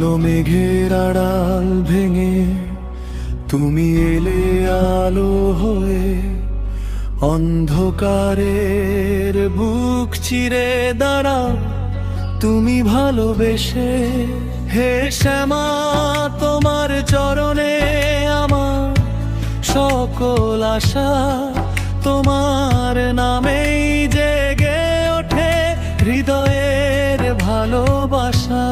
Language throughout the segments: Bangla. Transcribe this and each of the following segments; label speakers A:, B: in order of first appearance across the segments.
A: কালো মেঘের আড়াল ভেঙে তুমি এলে আলো হয়ে, অন্ধকারের বুক চিরে দাঁড়াও তুমি ভালোবেসে। হে শ্যামা, তোমার চরণে আমার সকল আশা, তোমার নামেই জেগে ওঠে হৃদয়ের ভালোবাসা।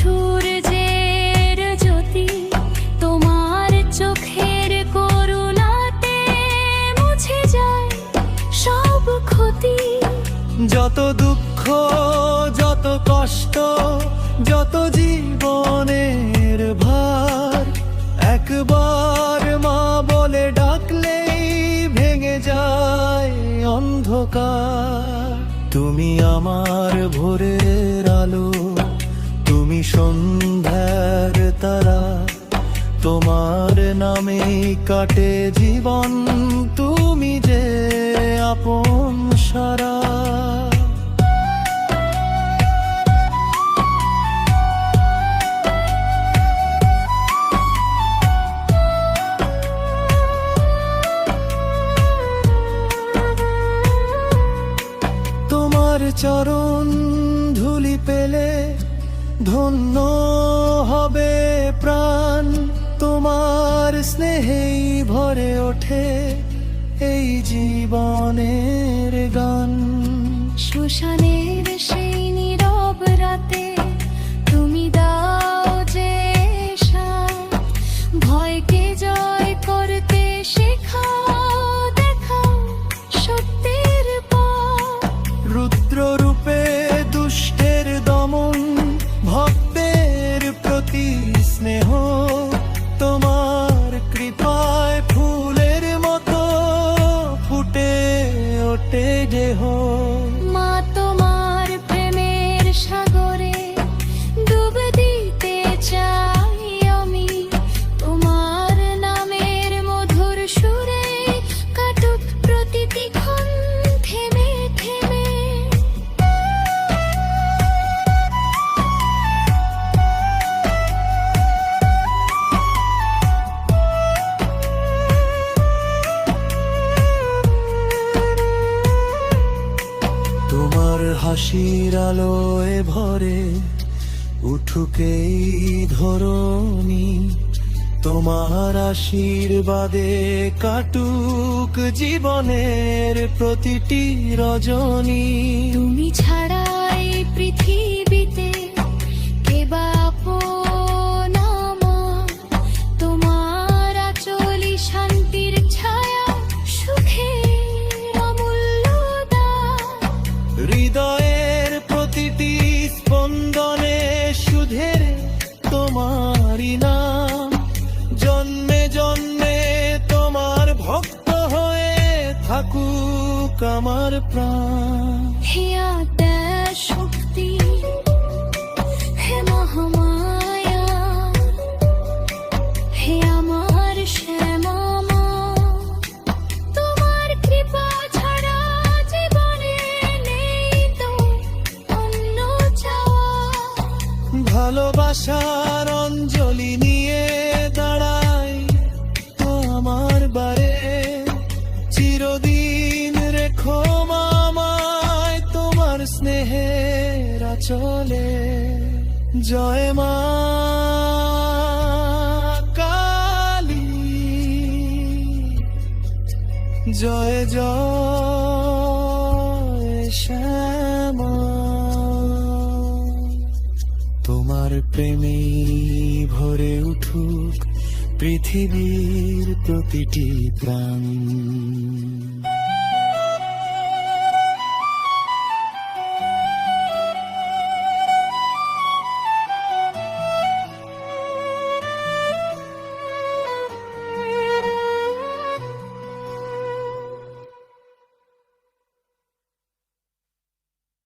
B: সূর্যের জ্যোতি তোমার চোখের করুণাতে মুছে যায় সব ক্ষতি।
A: যত দুঃখ, যত কষ্ট, যত জীবনের ভার, একবার মা বলে ডাকলেই ভেঙে যায় অন্ধকার। তুমি আমার ভোরের আলো, তুমি সন্ধ্যার তারা, তোমার নামে কাটে জীবন, তুমি যে আপন সারা। তোমার চরণ ধুলি পেলে ধন্য হবে প্রাণ, তোমার স্নেহেই ভরে ওঠে এই জীবনের গান।
B: শ্মশানের সেই নীরব রাতে তুমি দাও যে শান্ত, ভয়কে জয় করতে শেখাও, দেখাও সত্যের পথ।
A: রুদ্র রূপে দুষ্টের দমন, ভক্তের প্রতি স্নেহ, তোমার কৃপায় ফুলের মতো ফুটে ওঠে দেহ।
B: মা, তোমার প্রেমের সাগরে ডুব দিতে চাই আমি, তোমার নামের মধুর সুরে কাটুক প্রতিটি ক্ষণ থেমে থেমে।
A: তোমার হাসির আলোয় ভরে উঠুক এই ধরণী, তোমার আশীর্বাদে কাটুক জীবনের প্রতিটি রজনী।
B: তুমি ছাড়াই পৃথিবীতে কে বা আপন আমার, তোমার আঁচলই শান্তির ছায়া, সুখের অমূল্য দান।
A: হৃদয়ের প্রতিটি স্পন্দনে সুধের তোমারই নাম, জন্মে জন্মে তোমার ভক্ত হয়ে থাকুক আমার প্রাণ।
B: হে আদ্যা শক্তি, হে মহামায়া, হে আমার শ্যামা মা, তোমার কৃপা ছাড়া জীবনে নেই তো অন্য চাওয়া।
A: ভালোবাসার অঞ্জলি নিয়ে দাঁড়াই তো আমার বারে, চিরদিন রেখো মামায় তোমার স্নেহের আঁচলে। জয় মা কালী, জয় জয় শ্যামা। তোমার প্রেমে ভরে উঠুক পৃথিবীর প্রতিটি প্রাণ।